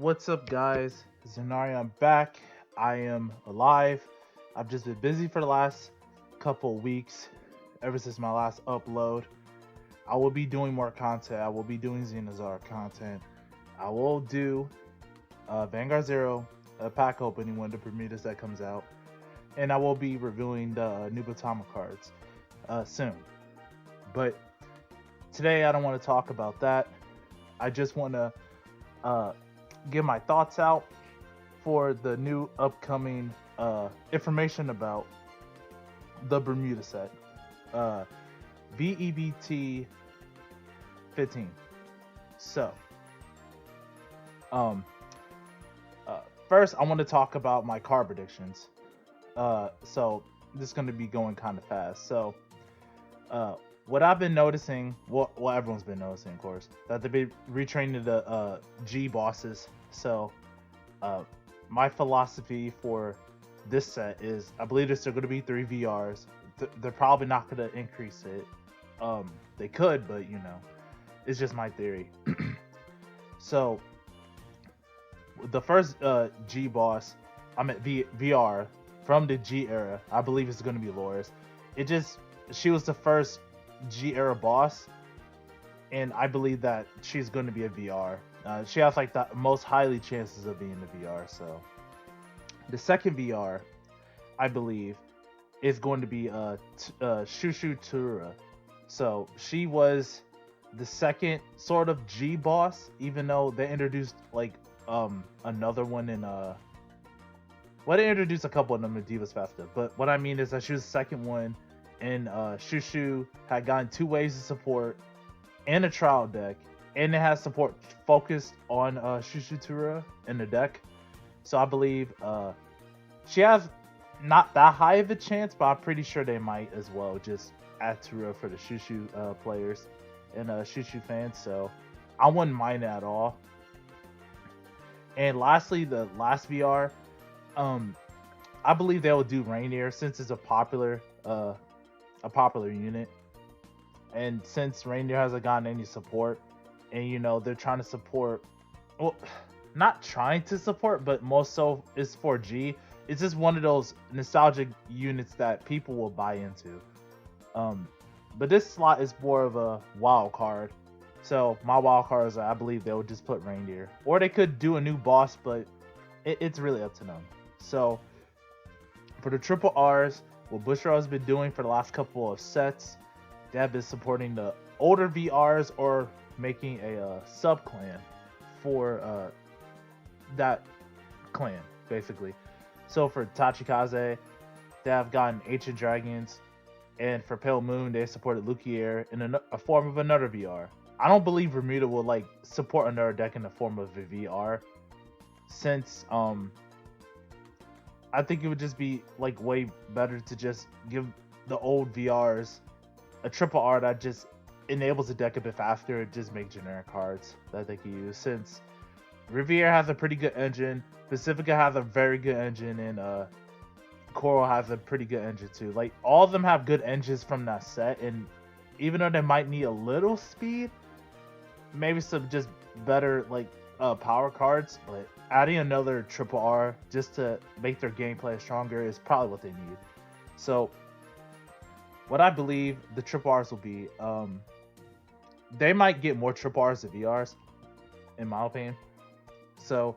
What's up, guys? Zenari, I'm back. I am alive. I've just been busy for the last couple weeks, ever since my last upload. I will be doing more content. I will be doing Xenazar content. I will do Vanguard Zero, a pack opening when the Bermudas that comes out, and I will be reviewing the new Batama cards soon. But today, I don't want to talk about that. I just want to uh, give my thoughts out for the new upcoming information about the Bermuda set, uh, VEBT-15. So, um, first I want to talk about my card predictions. So this is going to be going kind of fast. So, uh, what I've been noticing, what everyone's been noticing, of course, that they've been retraining the G bosses. So, uh, my philosophy for this set is, I believe there's still going to be 3 VRs. They're probably not going to increase it. They could, but it's just my theory. So, the first G boss, I'm at VR from the G era. I believe it's going to be Loris. She was the first G era boss, and I believe that she's going to be a VR. She has like the most highly chances of being the VR. So the second VR, I believe, is going to be Shushu Tura. So she was the second sort of G boss, even though they introduced like another one in well, they introduced a couple of them in Divas Festa, but what I mean is that she was the second one, and Shushu had gotten 2 waves of support and a trial deck, and it has support focused on Shushu Tura in the deck. So I believe she has not that high of a chance, but I'm pretty sure they might as well just add Tura for the Shushu players and Shushu fans. So I wouldn't mind it at all. And lastly, the last VR, I believe they will do Rainier since it's a popular unit, and since Rainier hasn't gotten any support, and they're trying to support, well, not trying to support, but most so is for G. It's just one of those nostalgic units that people will buy into. But this slot is more of a wild card. So my wild card is, I believe they would just put Reindeer, or they could do a new boss, but it's really up to them. So for the triple R's, what Bushra has been doing for the last couple of sets, they have been supporting the older VRs or making a sub clan for that clan, basically. So for Tachikaze, they have gotten Ancient Dragons, and for Pale Moon, they supported Lukier in a form of another VR. I don't believe Bermuda will like support another deck in the form of a VR, since I think it would just be like way better to just give the old VRs a triple R that just enables the deck a bit faster and just make generic cards that they can use. Since Riviera has a pretty good engine, Pacifica has a very good engine, and Coral has a pretty good engine too. Like, all of them have good engines from that set, and even though they might need a little speed, maybe some just better like power cards, but adding another triple R just to make their gameplay stronger is probably what they need. So what I believe the triple R's will be, they might get more triple R's than VRs, in my opinion. So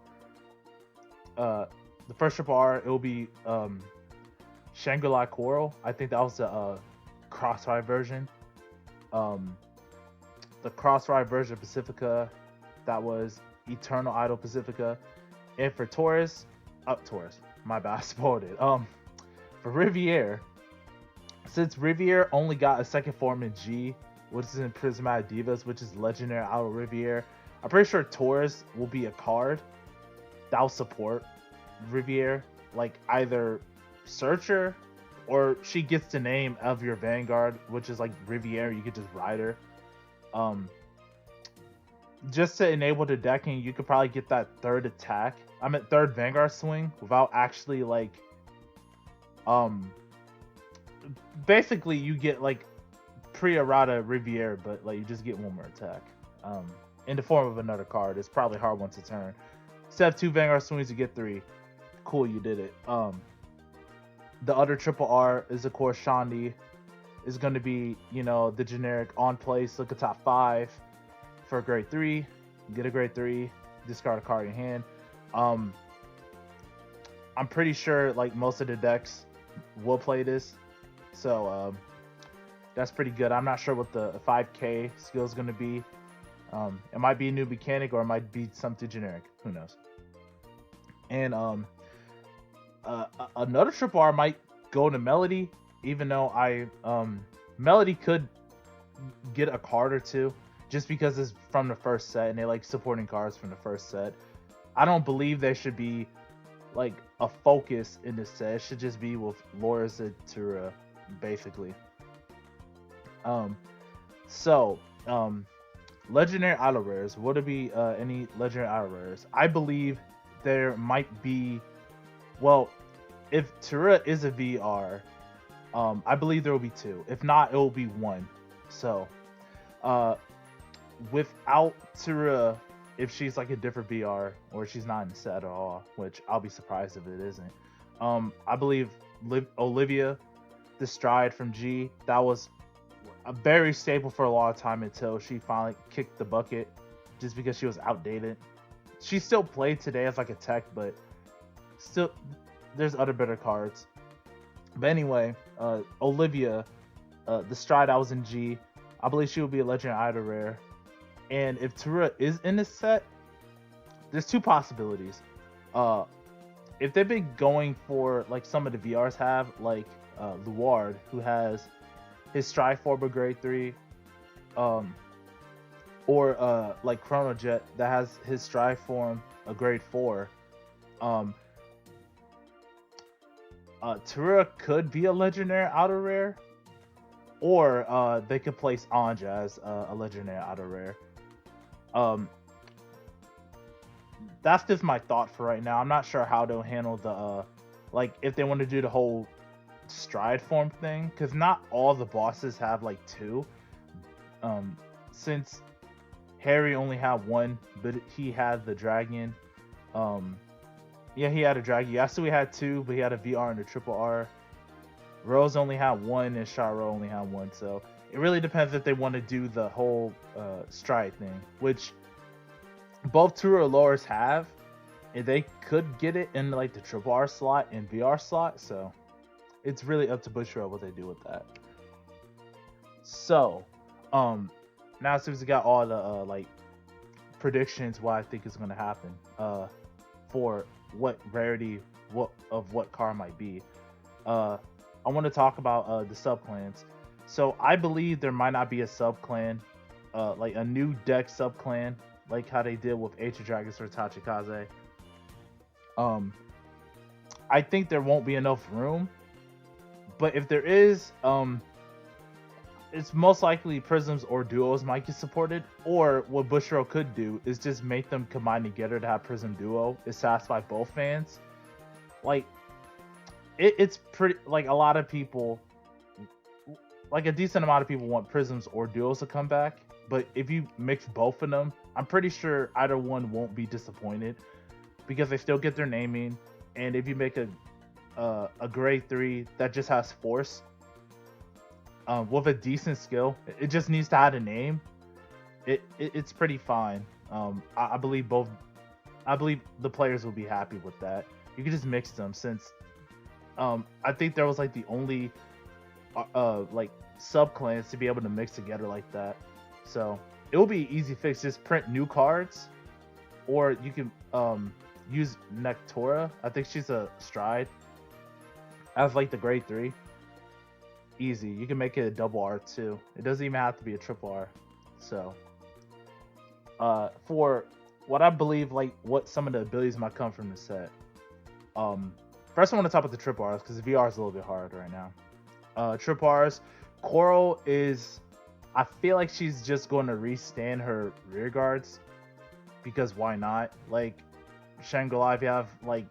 the first triple R, it will be Shangri-La Coral. I think that was the Crossfire version. The Crossfire version of Pacifica, that was Eternal Idol Pacifica. And for Taurus, my bad, I spoiled it. For Riviere, since Riviere only got a second form in G, which is in Prismatic Divas, which is Legendary Idol Riviere, I'm pretty sure Taurus will be a card that'll support Riviere, like either Searcher, or she gets the name of your Vanguard, which is like Riviere. You could just ride her. Just to enable the decking, you could probably get that third attack. Third Vanguard swing without actually like, basically you get like pre-errata Riviere, but like you just get one more attack. In the form of another card. It's probably a hard one to turn. Instead of 2 Vanguard swings, you get 3. Cool, you did it. The other triple R is of course Shandi. Is going to be, you know, the generic on place, look at top 5 for a grade 3. Get a grade 3, discard a card in your hand. I'm pretty sure like most of the decks will play this, so that's pretty good. I'm not sure what the 5K skill is going to be. It might be a new mechanic or it might be something generic. Who knows? And another triple R might go to Melody, even though Melody could get a card or two just because it's from the first set and they like supporting cards from the first set. I don't believe there should be like a focus in this set. It should just be with Loris and Tura, basically. Legendary auto rares. Would there be any legendary auto rares? I believe there might be. Well, if Tura is a VR, I believe there will be 2. If not, it will be 1. So, without Tura, if she's like a different VR or she's not in the set at all, which I'll be surprised if it isn't. I believe Olivia, the Stride from G, that was a very staple for a long time until she finally kicked the bucket, just because she was outdated. She still played today as like a tech, but still, there's other better cards. But anyway, Olivia, the Stride I was in G, I believe she will be a legendary item rare. And if Tura is in this set, there's 2 possibilities. If they've been going for like some of the VRs have, like Luard, who has his Stride Forber grade 3, or like Chronojet that has his Stride form a grade 4. Tura could be a legendary auto rare, or they could place Anja as a legendary auto rare. That's just my thought for right now. I'm not sure how they'll handle the like if they want to do the whole Stride form thing, because not all the bosses have like 2. Since Harry only had 1, but he had the dragon. Yeah, he had a dragon. Yasui had 2, but he had a VR and a triple R. Rose only had 1, and Sharo only had 1. So it really depends if they want to do the whole Stride thing, which both Tura and Loris have, and they could get it in like the triple R slot and VR slot. So it's really up to Bushra what they do with that. So now since we got all the like predictions, what I think is going to happen for what rarity what car might be, I want to talk about the sub clans. So I believe there might not be a sub clan, like a new deck sub clan, like how they did with Ancient Dragons or Tachikaze. I think there won't be enough room, but if there is, it's most likely Prisms or Duos might get supported, or what Bushro could do is just make them combine together to have Prism Duo. It satisfy both fans. Like, it's pretty, like a lot of people, like a decent amount of people want Prisms or Duos to come back, but if you mix both of them, I'm pretty sure either one won't be disappointed because they still get their naming, and if you make a grade 3 that just has Force, with a decent skill, it just needs to add a name. It's pretty fine. I believe the players will be happy with that. You can just mix them, since I think there was like the only like sub clans to be able to mix together like that. So it will be an easy fix. Just print new cards, or you can use Nectora. I think she's a Stride as like the grade 3. Easy. You can make it a double R too. It doesn't even have to be a triple R. So for what I believe, like what some of the abilities might come from the set. First I want to talk about the triple Rs because the VR is a little bit hard right now. Triple Rs, Coral is, I feel like she's just going to restand her rear guards because why not? Like Shangri-La, if you have like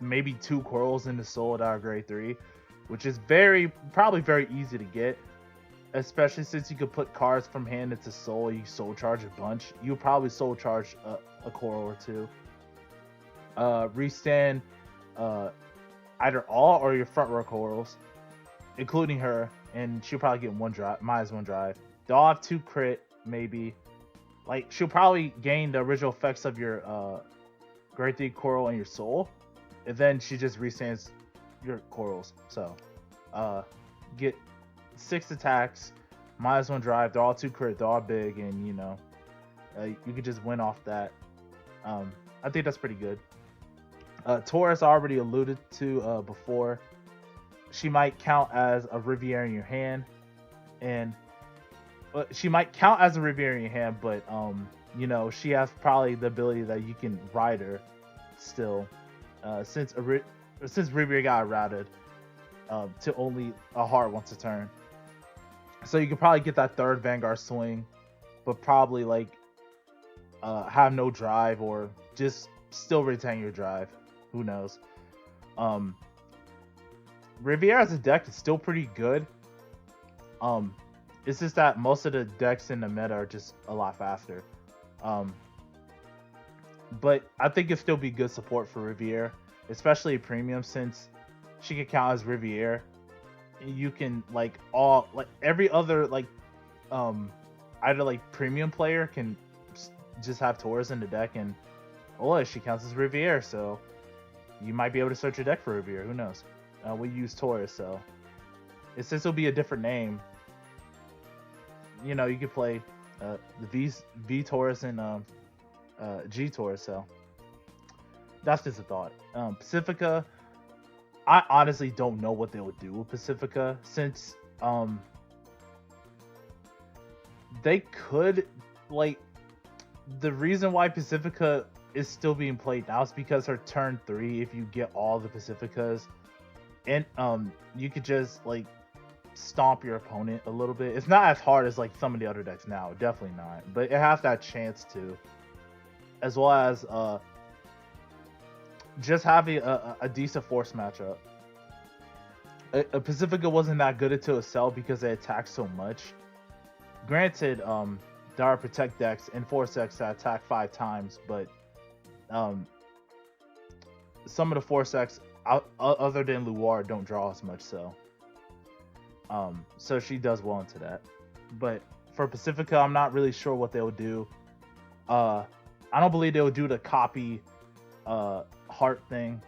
maybe 2 Corals in the soul that are grade 3, which is probably very easy to get, especially since you could put cards from hand into soul. You soul charge a bunch. You'll probably soul charge a coral or 2. Restand either all or your front row corals, including her, and she'll probably get one drive, minus one drive. They'll all have 2 crit, maybe. Like, she'll probably gain the original effects of your Great 3 coral and your soul, and then she just restands your corals. So, get 6 attacks, minus one drive. They're all 2 crit, they're all big, and you could just win off that. I think that's pretty good. Taurus I already alluded to before. She might count as a Riviera in your hand, and she might count as a Riviera in your hand, but she has probably the ability that you can ride her still, since Riviera got routed to only a heart once a turn. So you could probably get that 3rd Vanguard swing, but probably like have no drive or just still retain your drive. Who knows? Riviera as a deck is still pretty good. It's just that most of the decks in the meta are just a lot faster. But I think it'd still be good support for Riviera, especially premium, since she can count as Riviera. You can every other either like premium player can just have Taurus in the deck, and she counts as Riviera, so you might be able to search your deck for Riviera. Who knows? We use Taurus, so since it'll be a different name, you could play the V Taurus and G Taurus. So that's just a thought. Pacifica, I honestly don't know what they would do with Pacifica, since they could the reason why Pacifica is still being played now is because her turn 3, if you get all the Pacificas, and you could just stomp your opponent a little bit. It's not as hard as some of the other decks now, definitely not, but it has that chance to, as well as just having a decent force matchup. A Pacifica wasn't that good until it Cell because they attack so much. Granted, there are protect decks and force decks that attack 5 times, but some of the force decks other than Luar don't draw as much, so she does well into that. But for Pacifica, I'm not really sure what they'll do. I don't believe they'll do the copy heart thing,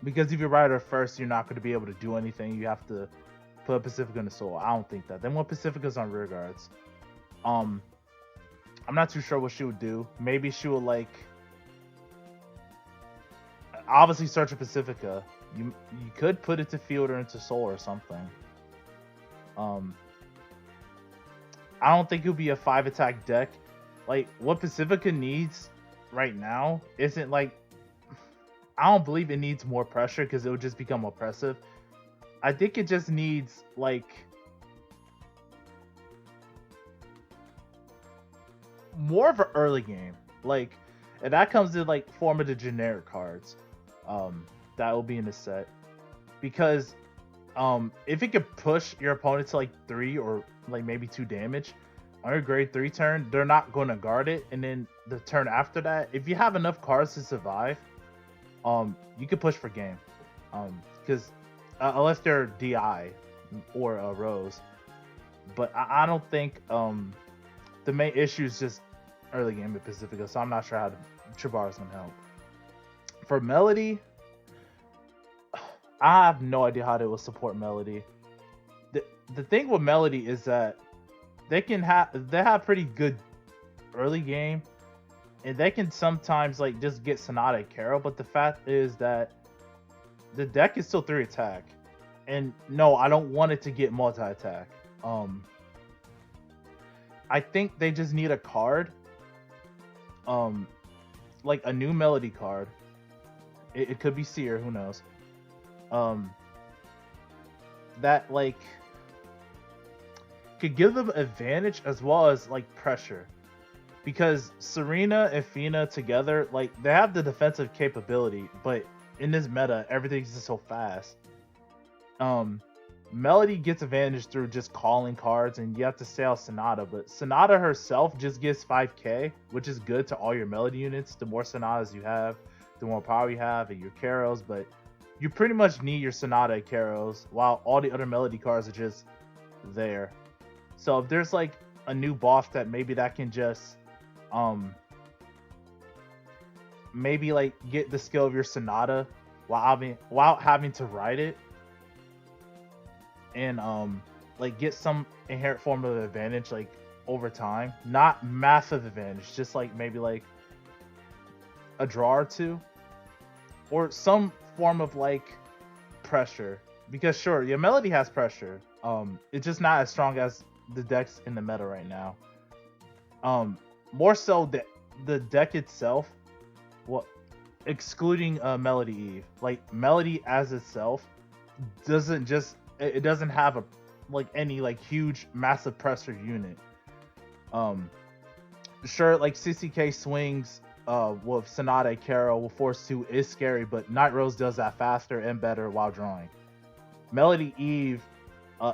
because if you ride her first, you're not going to be able to do anything. You have to put Pacifica in the soul. I don't think that. Then when Pacifica's on rear guards, I'm not too sure what she would do. Maybe she would obviously search a Pacifica. You could put it to field or into soul or something. I don't think it'll be a 5 attack deck. What Pacifica needs right now isn't I don't believe it needs more pressure, because it would just become oppressive. I think it just needs more of an early game, and that comes in form of the generic cards that will be in the set, because if it could push your opponent to 3 or maybe 2 damage on your grade 3 turn, they're not going to guard it, and then the turn after that, if you have enough cards to survive, you can push for game, because unless they're DI or Rose, but I don't think the main issue is just early game with Pacifica, so I'm not sure how Chibara's gonna help. For Melody, I have no idea how they will support Melody. The thing with Melody is that they have pretty good early game, and they can sometimes just get Sonata Carol, but the fact is that the deck is still 3 attack, and no, I don't want it to get multi attack. I think they just need a card, a new Melody card. It could be Seer, who knows? That could give them advantage as well as pressure, because Serena and Fina together, they have the defensive capability, but in this meta, everything's just so fast. Melody gets advantage through just calling cards, and you have to stay out Sonata. But Sonata herself just gives 5k, which is good to all your Melody units. The more Sonatas you have, the more power you have, and your Karos. But you pretty much need your Sonata and Karos, while all the other Melody cards are just there. So if there's like a new boss that maybe that can just maybe like get the skill of your Sonata while having to ride it, and like get some inherent form of advantage like over time. Not massive advantage, just like maybe like a draw or two, or some form of like pressure. Because sure, your Melody has pressure. It's just not as strong as the decks in the meta right now. More so the deck itself, well, excluding Melody Eve. Like Melody as itself doesn't just, it doesn't have a like any like huge massive pressure unit. Sure, like 60k swings with Sonata Karo with Force 2 is scary, but Night Rose does that faster and better while drawing. Melody Eve,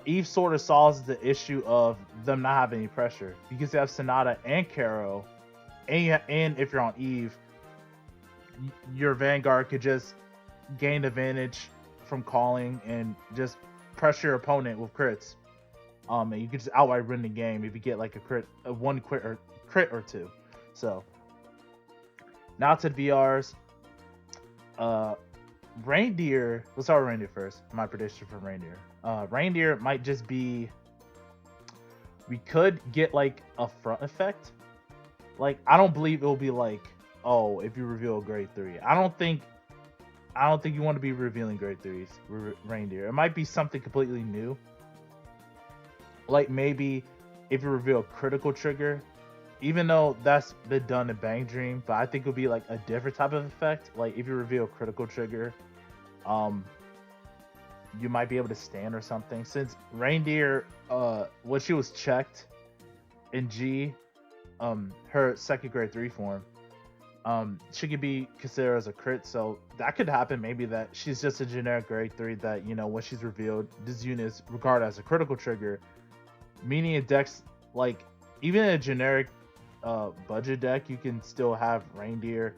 Eve sort of solves the issue of them not having any pressure because they have Sonata and Karo, and if you're on Eve, your Vanguard could just gain advantage from calling and just pressure your opponent with crits. And you could just outright win the game if you get like a crit, one crit or two. So now to the VRs. Reindeer. Let's start with Reindeer first. My prediction for Reindeer. Reindeer might just be. We could get like a front effect. Like I don't believe it will be like, oh, if you reveal a grade 3. I don't think you want to be revealing grade 3s. Reindeer. It might be something completely new. Like maybe if you reveal a critical trigger, even though that's been done in Bang Dream, but I think it'll be like a different type of effect. Like if you reveal a critical trigger, you might be able to stand or something. Since Reindeer, when she was checked in G, her second grade 3 form, she could be considered as a crit. So that could happen. Maybe that she's just a generic grade 3 that, you know, when she's revealed, this unit is regarded as a critical trigger. Meaning a deck's like, even in a generic budget deck, you can still have Reindeer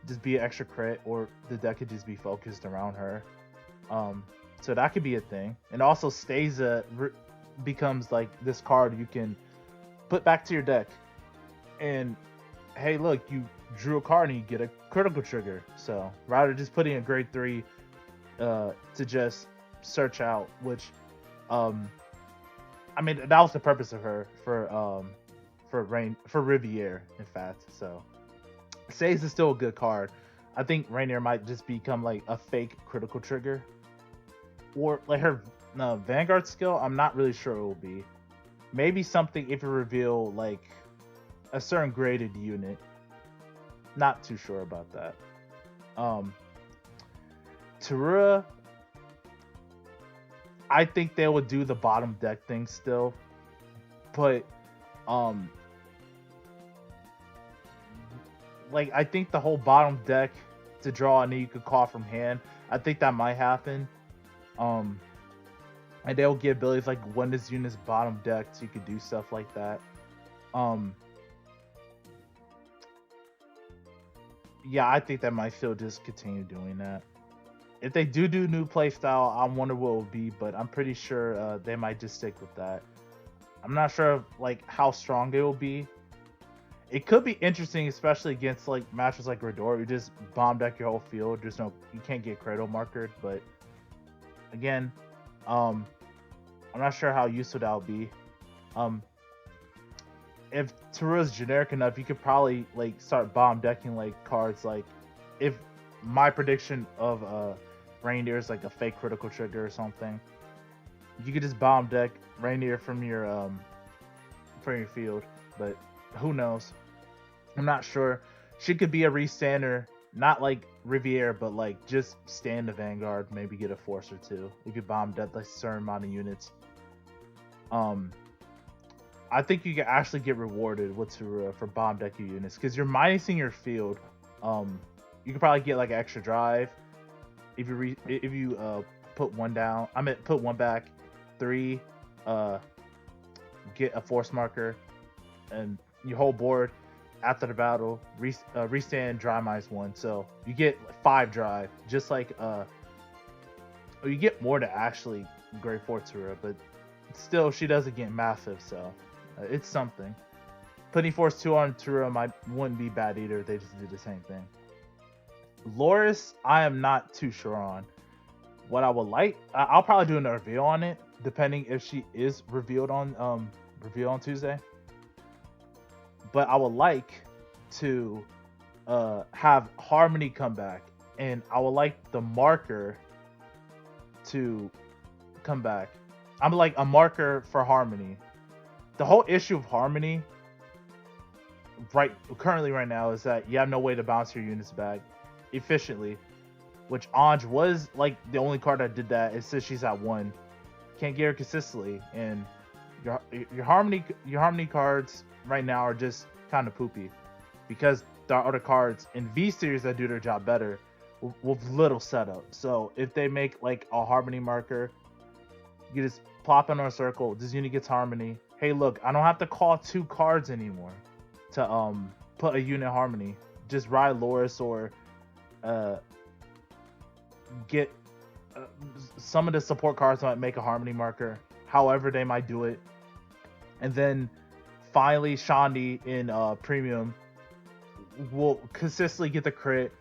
just be an extra crit, or the deck could just be focused around her. So that could be a thing. And also Stasia becomes like this card you can put back to your deck, and hey, look, you drew a card and you get a critical trigger. So rather just putting a grade 3 to just search out, which I mean, that was the purpose of her for Riviere, in fact. So Stays is still a good card. I think Rainier might just become like a fake critical trigger, or like her Vanguard skill. I'm not really sure it will be. Maybe something if you reveal like a certain graded unit. Not too sure about that. Tarua, I think they would do the bottom deck thing still, but like I think the whole bottom deck to draw and then you could call from hand, I think that might happen. And they'll get abilities like when this unit's bottom deck, so you could do stuff like that. Yeah, I think that might still just continue doing that. If they do new playstyle, I wonder what it will be, but I'm pretty sure they might just stick with that. I'm not sure like how strong it will be. It could be interesting, especially against like matches like Redor. You just bomb deck your whole field. There's no, you can't get Cradle markered, but again, I'm not sure how useful that will be. If Tarua's generic enough, you could probably like start bomb decking like cards like, if my prediction of Reindeer is like a fake critical trigger or something, you could just bomb deck Reindeer from your field. But who knows? I'm not sure. She could be a restander, not like Riviere, but like just stand the Vanguard, maybe get a force or two. You could bomb deck like a certain amount of units. I think you can actually get rewarded with Tarua for bomb decking units because you're minusing your field. You could probably get like extra drive if you put one down. I mean, put one back. 3, get a force marker, and you hold board after the battle. Restand dry -1, so you get 5 dry, just like you get more to actually grade 4 Tura, but still she doesn't get massive, so it's something. Putting force 2 on Tura wouldn't be bad either. They just did the same thing. Loris, I am not too sure on. What I would like, I'll probably do a reveal on it, depending if she is revealed on Tuesday. But I would like to have Harmony come back, and I would like the marker to come back. I'm like a marker for Harmony. The whole issue of Harmony currently right now is that you have no way to bounce your units back efficiently, which Anj was like the only card that did that. It says she's at 1, can't get her consistently, and your Harmony cards right now are just kind of poopy because there are other cards in V series that do their job better with little setup. So if they make like a Harmony marker, you just plop it on a circle. This unit gets Harmony. Hey, look, I don't have to call 2 cards anymore to put a unit Harmony. Just ride Loris or get some of the support cards might make a Harmony marker. However they might do it, and then finally Shandi in premium will consistently get the crit.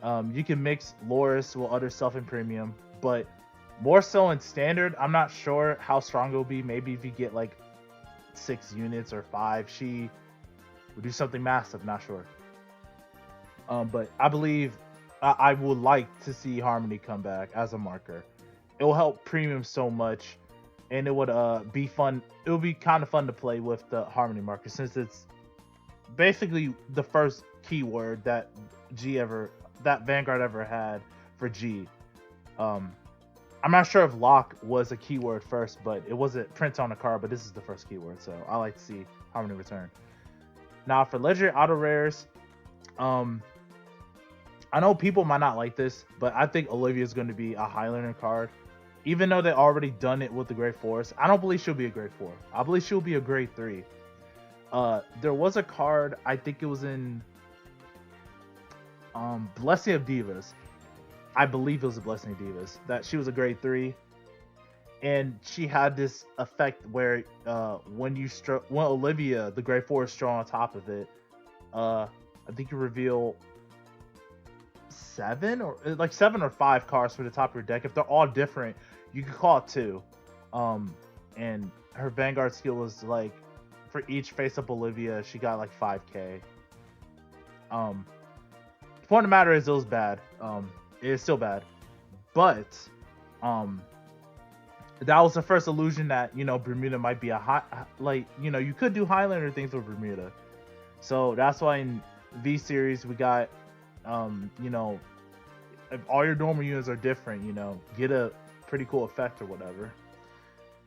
You can mix Loris with other stuff in premium, but more so in standard, I'm not sure how strong it will be. Maybe if you get like 6 units or 5, she would do something massive. Not sure. But I believe I would like to see Harmony come back as a marker. It will help premium so much, and it would be fun. It would be kind of fun to play with the Harmony marker, since it's basically the first keyword that Vanguard ever had for G. I'm not sure if lock was a keyword first, but it wasn't print on a card, but this is the first keyword, so I like to see Harmony return. Now for legendary auto rares, I know people might not like this, but I think Olivia is going to be a Highlander card. Even though they already done it with the grade 4s, I don't believe she'll be a grade 4. I believe she'll be a grade 3. There was a card, I think it was in Blessing of Divas. I believe it was a Blessing of Divas, that she was a grade 3, and she had this effect where when Olivia, the grade 4, is strong on top of it, I think you reveal 7 or 5 cards for the top of your deck. If they're all different, you can call it 2. And her Vanguard skill was like, for each face up Olivia, she got like 5k. The point of the matter is, it was bad. It is still bad, but that was the first illusion that, you know, Bermuda might be a high, like, you know, you could do Highlander things with Bermuda. So that's why in V series we got, you know, if all your normal units are different, you know, get a pretty cool effect or whatever.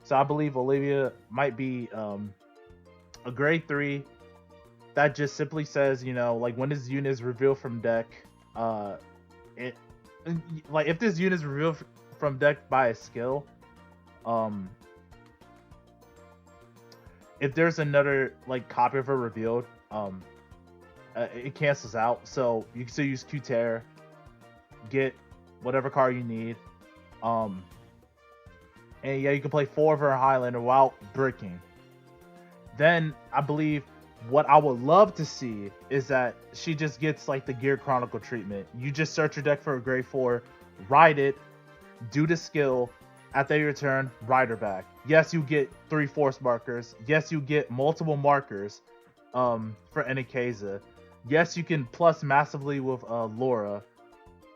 So I believe Olivia might be a grade 3. That just simply says, you know, like when this unit is revealed from deck, like if this unit is revealed from deck by a skill, if there's another like copy of her revealed, it cancels out. So you can still use Q-Tear, get whatever card you need, and yeah, you can play 4 of her Highlander without bricking. Then I believe what I would love to see is that she just gets like the Gear Chronicle treatment. You just search your deck for a grade 4, ride it, do the skill, at your turn, ride her back. Yes, you get 3 force markers. Yes, you get multiple markers for Enikeza. Yes, you can plus massively with Laura.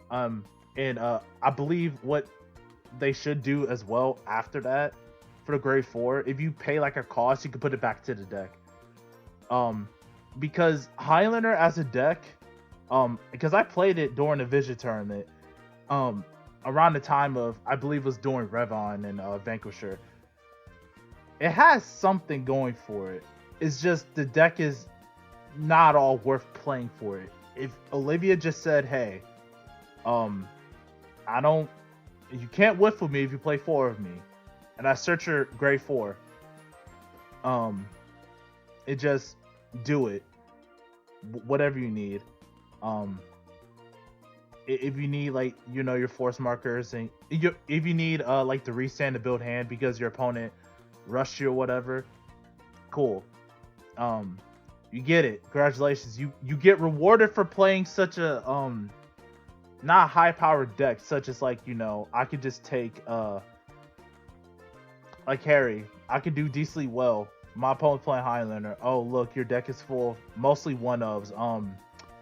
And I believe what they should do as well after that for the grade 4, if you pay like a cost, you can put it back to the deck. Because Highlander as a deck, because I played it during the Vision tournament, around the time of, I believe it was during Revon and Vanquisher. It has something going for it. It's just the deck is not all worth playing for it. If Olivia just said, hey, I don't You can't whiff with me if you play 4 of me. And I search your grade 4. It just do it. Whatever you need. If you need like your force markers, and if you need like the restand to build hand because your opponent rushed you or whatever, cool. You get it. Congratulations. You get rewarded for playing such a not high powered deck, such as like I could just take like Harry. I could do decently well. My opponent's playing Highlander. Oh look, your deck is full of mostly 1-ofs.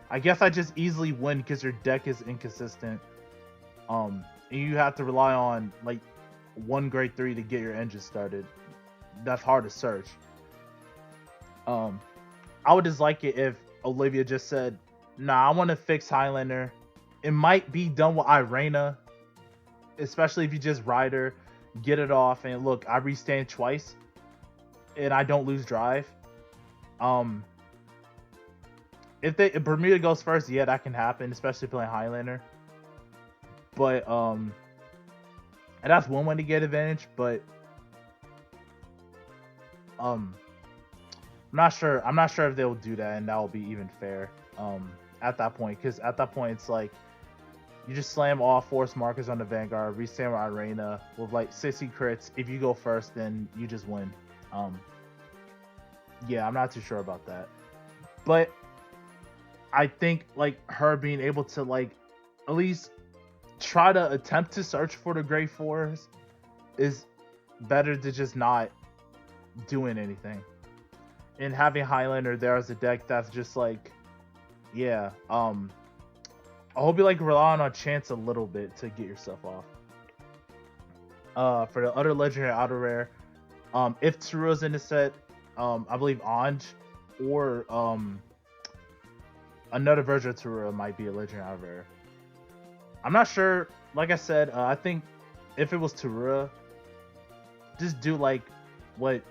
I guess I just easily win because your deck is inconsistent. And you have to rely on like 1 grade 3 to get your engine started. That's hard to search. I would just like it if Olivia just said, "Nah, I want to fix Highlander." It might be done with Irena, especially if you just ride her, get it off, and look, I restand twice, and I don't lose drive. If Bermuda goes first, yeah, that can happen, especially playing Highlander. But and that's one way to get advantage. But I'm not sure if they'll do that, and that will be even fair. At that point, because at that point it's like you just slam all force markers on the Vanguard, restand with Irena with like 60 crits. If you go first, then you just win. Yeah, I'm not too sure about that, but I think like her being able to like at least try to attempt to search for the grade 4s is better than just not doing anything. And having Highlander there as a deck that's just like, yeah, I hope you like relying on chance a little bit to get yourself off. For the other legendary outer rare, if Tsuru's in the set, I believe Anj or another version of Tsuru might be a legendary outer rare. I'm not sure. Like I said, I think if it was Tsuru, just do like what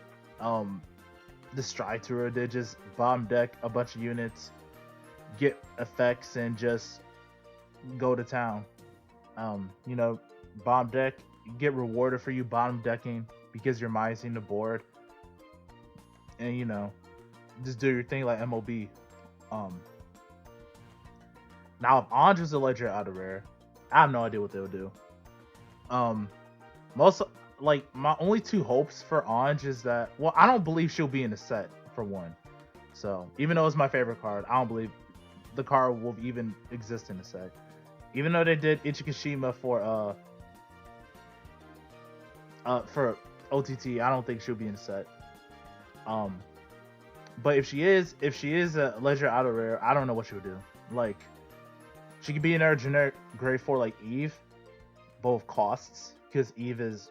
the Stride Tsuru did, just bomb deck a bunch of units, get effects, and just go to town. Bomb deck, get rewarded for you bottom decking because you're minusing the board, and just do your thing like MOB. Now if Anj was a legendary outer rare, I have no idea what they'll do. Most like my only 2 hopes for Anj is that, well, I don't believe she'll be in the set for one. So even though it's my favorite card, I don't believe the card will even exist in the set. Even though they did Ichikashima for OTT, I don't think she'll be in the set. But if she is a legendary outer rare, I don't know what she'll do. Like, she could be in her generic grade 4 like Eve, both costs, because Eve is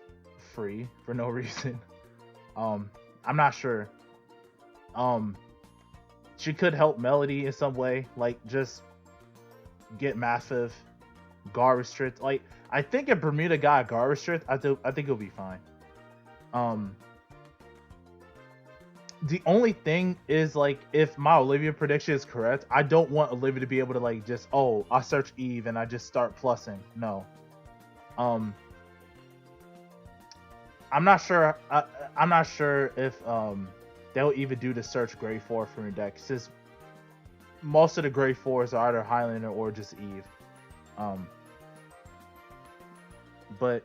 free for no reason. I'm not sure. She could help Melody in some way, like just get massive guard restrict. Like, I think if Bermuda got a guard restrict, I think it'll be fine. The only thing is, like, if my Olivia prediction is correct, I don't want Olivia to be able to like just, oh, I search Eve and I just start plussing. No. I'm not sure. I'm not sure if they'll even do the search grade 4 from your deck, since most of the grade 4s are either Highlander or just Eve. But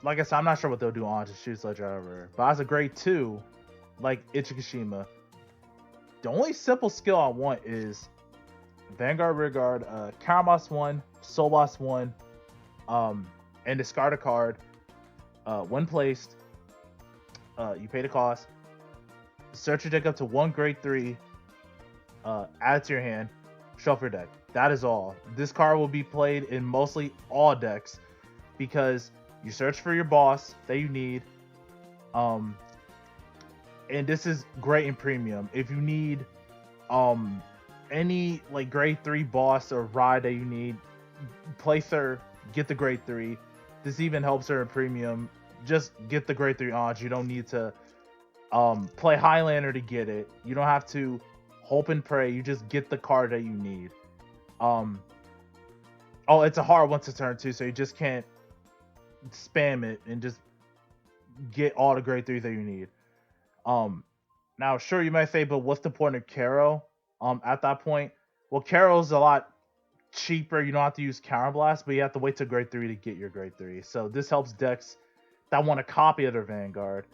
like I said, I'm not sure what they'll do on to choose legendary rare. But as a grade 2, like Ichikashima, the only simple skill I want is Vanguard, Rearguard, Karamas 1, Solas 1, and discard a card. When placed, you pay the cost. Search your deck up to 1 grade 3. Add it to your hand. Shuffle your deck. That is all. This card will be played in mostly all decks because you search for your boss that you need. And this is great in premium. If you need any like grade 3 boss or ride that you need, place her, get the grade 3. This even helps her in premium. Just get the grade 3 odds. You don't need to play Highlander to get it. You don't have to hope and pray. You just get the card that you need. Oh, it's a hard one to turn too, so you just can't spam it and just get all the grade 3s that you need. Now sure you might say, but what's the point of Caro? At that point, well, Caro's a lot cheaper. You don't have to use Counterblast, but you have to wait till grade 3 to get your grade 3. So this helps decks that want a copy of their Vanguard.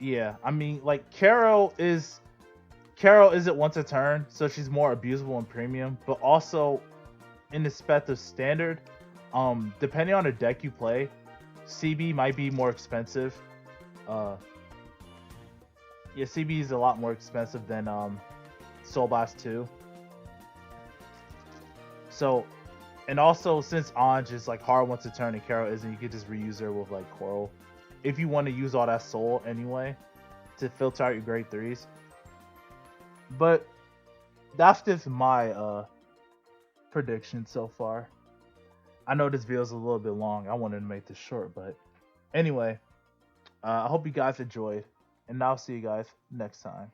Yeah, I mean, like Caro isn't once a turn, so she's more abusable in premium, but also in respect of standard, depending on the deck you play, CB might be more expensive. Yeah, CB is a lot more expensive than Soul Blast 2. So, and also since Anj is like hard once a turn and Caro isn't, you could just reuse her with like Coral. If you want to use all that soul anyway to filter out your grade 3s. But that's just my prediction so far. I know this video is a little bit long. I wanted to make this short, but anyway, I hope you guys enjoyed, and I'll see you guys next time.